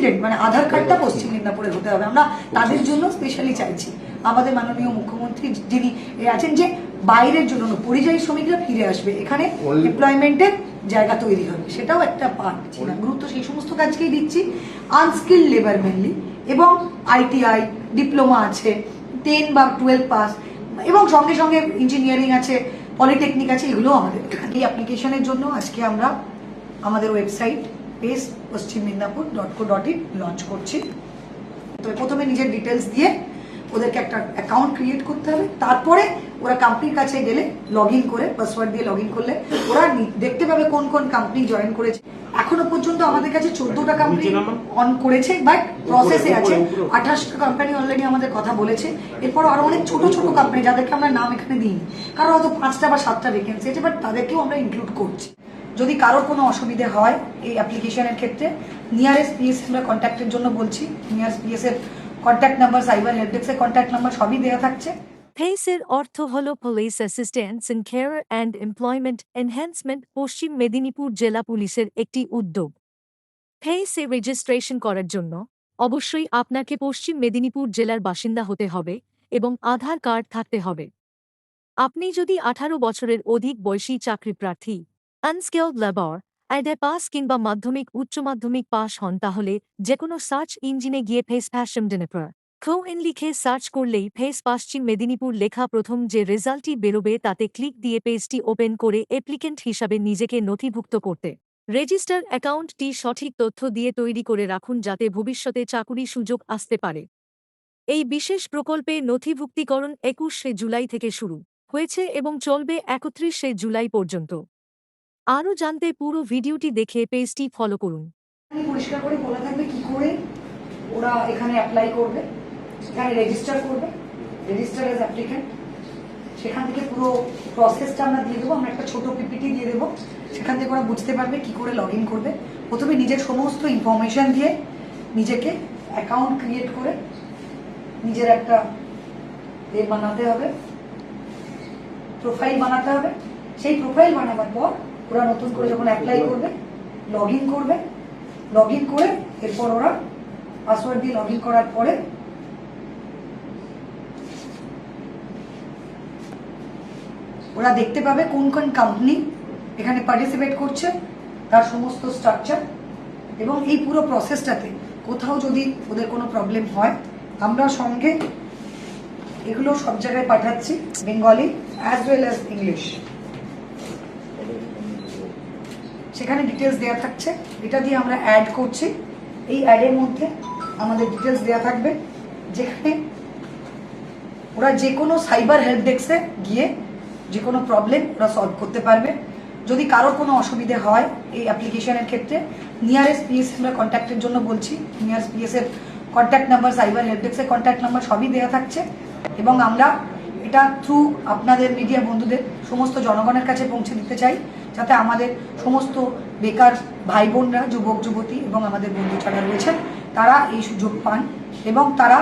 Resident মানে আধার কার্ডটা পশ্চিম মেদিনীপুরে হতে হবে। আমরা তাদের জন্য স্পেশালি চাইছি, আমাদের মাননীয় মুখ্যমন্ত্রী যিনি আছেন, যে বাইরের জন্য পরিযায়ী শ্রমিকরা ফিরে আসবে, এখানে এমপ্লয়মেন্টের জায়গা তৈরি হবে, সেটাও একটা পার্ট। গুরুত্ব সেই সমস্ত কাজকেই দিচ্ছি। আনস্কিল্ড লেবার মেনলি, এবং ITI ডিপ্লোমা আছে, 10 বা 12 পাস, এবং সঙ্গে সঙ্গে ইঞ্জিনিয়ারিং আছে, পলিটেকনিক আছে, এগুলো আমাদের। এই অ্যাপ্লিকেশনের জন্য আজকে আমরা আমাদের ওয়েবসাইট PACE-PashchimMednapur.co.in লঞ্চ করছি। তো প্রথমে নিজের ডিটেলস দিয়ে ওদেরকে একটা অ্যাকাউন্ট ক্রিয়েট করতে হবে, তারপরে ওরা কোম্পানির কাছে গেলে লগ ইন করে পাসওয়ার্ড দিয়ে লগ ইন করলে ওরা দেখতে পাবে কোন কোন কোম্পানি জয়েন করেছে। এখনো পর্যন্ত আমাদের কাছে 14টা কোম্পানি অন করেছে, বাট প্রসেসে আছে। 28টা কোম্পানি অলরেডি আমাদের কথা বলেছে। এরপর আরো অনেক ছোট ছোট কোম্পানি যাদেরকে আমরা নাম এখানে দিইনি, কারণ হয়তো 5টা বা 7টা ভ্যাকেন্সি আছে, বাট তাদেরকেও আমরা ইনক্লুড করছি। যদি কারোর কোনো অসুবিধে হয় এই অ্যাপ্লিকেশনের ক্ষেত্রে, নিয়ারেস্ট PACE আমরা কন্ট্যাক্টের জন্য বলছি। নিয়ারেস্ট PACE এর কন্ট্যাক্ট নাম্বার, সাইবার হেল্প ডেস্কের কন্ট্যাক্ট নাম্বার সবই দেওয়া থাকছে। PACE-এর অর্থ হল police assistance in care and employment enhancement. পশ্চিম মেদিনীপুর জেলা পুলিশের একটি উদ্যোগ। PACE-এ রেজিস্ট্রেশন করার জন্য অবশ্যই আপনাকে পশ্চিম মেদিনীপুর জেলার বাসিন্দা হতে হবে এবং আধার কার্ড থাকতে হবে। আপনি যদি 18 বছরের অধিক বয়সী চাকরি প্রার্থী, আনস্কিল্ড লেবার, ITI পাস কিংবা মাধ্যমিক উচ্চ মাধ্যমিক পাস হন, তাহলে যেকোনো সার্চ ইঞ্জিনে গিয়ে PACE পশ্চিম মেদিনীপুর লিখে সার্চ করলেই PACE পশ্চিম মেদিনীপুর লেখা প্রথম যে রেজাল্টটি বেরোবে তাতে ক্লিক দিয়ে পেজটি ওপেন করে অ্যাপ্লিকেন্ট হিসাবে নিজেকে নথিভুক্ত করতে রেজিস্টার অ্যাকাউন্টটি সঠিক তথ্য দিয়ে তৈরি করে রাখুন, যাতে ভবিষ্যতে চাকুরি সুযোগ আসতে পারে। এই বিশেষ প্রকল্পে নথিভুক্তিকরণ 21শে জুলাই থেকে শুরু হয়েছে এবং চলবে 31শে জুলাই পর্যন্ত। আরও জানতে পুরো ভিডিওটি দেখে পেজটি ফলো করুন। পরিষ্কার করে বলা থাকবে কি করে ওরা এখানে অ্যাপ্লাই করবে, এখানে রেজিস্টার করবে, রেজিস্টার এজ অ্যাপ্লিকেন্ট। সেখান থেকে পুরো প্রসেসটা আমরা দিয়ে দেবো, আমরা একটা ছোট PPT দিয়ে দেবো, সেখান থেকে ওরা বুঝতে পারবে কি করে লগ ইন করবে। প্রথমে নিজের সমস্ত ইনফরমেশন দিয়ে নিজেকে অ্যাকাউন্ট ক্রিয়েট করে নিজের একটা বানাতে হবে, প্রোফাইল বানাতে হবে। সেই প্রোফাইল বানাবার পর ওরা নতুন করে যখন অ্যাপ্লাই করবে, লগ ইন করবে, লগ ইন করে এরপর ওরা পাসওয়ার্ড দিয়ে লগ ইন করার পরে ওরা দেখতে পাবে কোন কোন কোম্পানি এখানে পার্টিসিপেট করছে, তার সমস্ত স্ট্রাকচার। এবং এই পুরো প্রসেসটাতে কোথাও যদি ওদের কোনো প্রবলেম হয়, আমরা সঙ্গে এগুলো সব জায়গায় পাঠাচ্ছি, Bengali as well as English. সেখানে ডিটেলস দেওয়া থাকছে, এটা দিয়ে আমরা অ্যাড করছি। এই অ্যাডের মধ্যে আমাদের ডিটেলস দেওয়া থাকবে, যেখানে ওরা যে কোনো সাইবার হেল্প ডেস্কে গিয়ে যে কোনো প্রবলেম ওরা সলভ করতে পারবে। যদি কারোর কোনো অসুবিধে হয় এই অ্যাপ্লিকেশনের ক্ষেত্রে, নিয়ারেস্ট PACE আমরা কন্ট্যাক্টের জন্য বলছি। নিয়ারেস্ট PACE এর কন্ট্যাক্ট নাম্বার, সাইবার হেল্প ডেস্কের কন্ট্যাক্ট নাম্বার সবই দেওয়া থাকছে। এবং আমরা এটা থ্রু আপনাদের মিডিয়া বন্ধুদের সমস্ত জনগণের কাছে পৌঁছে দিতে চাই, যাতে আমাদের সমস্ত বেকার ভাই বোনরা, যুবক যুবতী এবং আমাদের বন্ধু যারা রয়েছেন তারা এই সুযোগ পান এবং তারা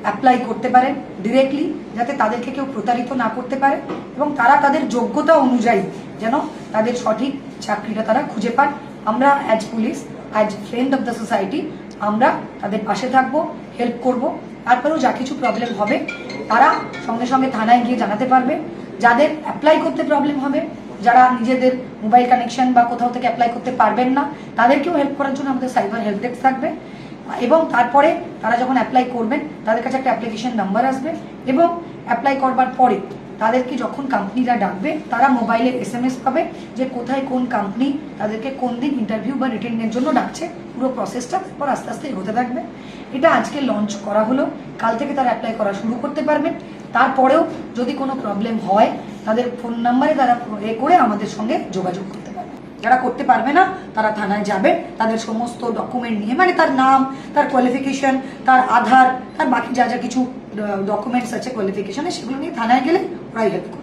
অ্যাপ্লাই করতে পারেন ডিরেক্টলি, যাতে তাদেরকে কেউ প্রতারিত না করতে পারে এবং তারা তাদের যোগ্যতা অনুযায়ী যেন তাদের সঠিক চাকরিটা তারা খুঁজে পান। আমরা as police, as friend of the society, আমরা তাদের পাশে থাকবো, হেল্প করব। তারপরেও যা কিছু প্রবলেম হবে তারা সঙ্গে সঙ্গে থানায় গিয়ে জানাতে পারবে। যাদের অ্যাপ্লাই করতে প্রবলেম হবে, যারা নিজেদের মোবাইল কানেকশন বা কোথাও থেকে অ্যাপ্লাই করতে পারবেন না, তাদেরকেও হেল্প করার জন্য আমাদের সাইবার হেল্প ডেস্ক থাকবে। এবং তারপরে তারা যখন অ্যাপ্লাই করবেন তাদের কাছে একটা অ্যাপ্লিকেশন নাম্বার আসবে, এবং অ্যাপ্লাই করবার পরে তাদেরকে যখন কোম্পানিরা ডাকবে তারা মোবাইলে SMS পাবে যে কোথায় কোন কোম্পানি তাদেরকে কোন দিন ইন্টারভিউ বা রিটেনের জন্য ডাকছে। পুরো প্রসেসটা পর আস্তে আস্তে এগোতে থাকবে। এটা আজকে লঞ্চ করা হলো, কাল থেকে তারা অ্যাপ্লাই করা শুরু করতে পারবেন। তারপরেও যদি কোনো প্রবলেম হয় তাদের ফোন নাম্বারে তারা করে আমাদের সঙ্গে যোগাযোগ করতে পারবে। যারা করতে পারবে না তারা থানায় যাবে, তাদের সমস্ত ডকুমেন্ট নিয়ে, মানে তার নাম, তার কোয়ালিফিকেশন, তার আধার, তার বাকি যা যা কিছু ডকুমেন্টস আছে কোয়ালিফিকেশনে, সেগুলো নিয়ে থানায় গেলে ওরাই হেল্প করবে।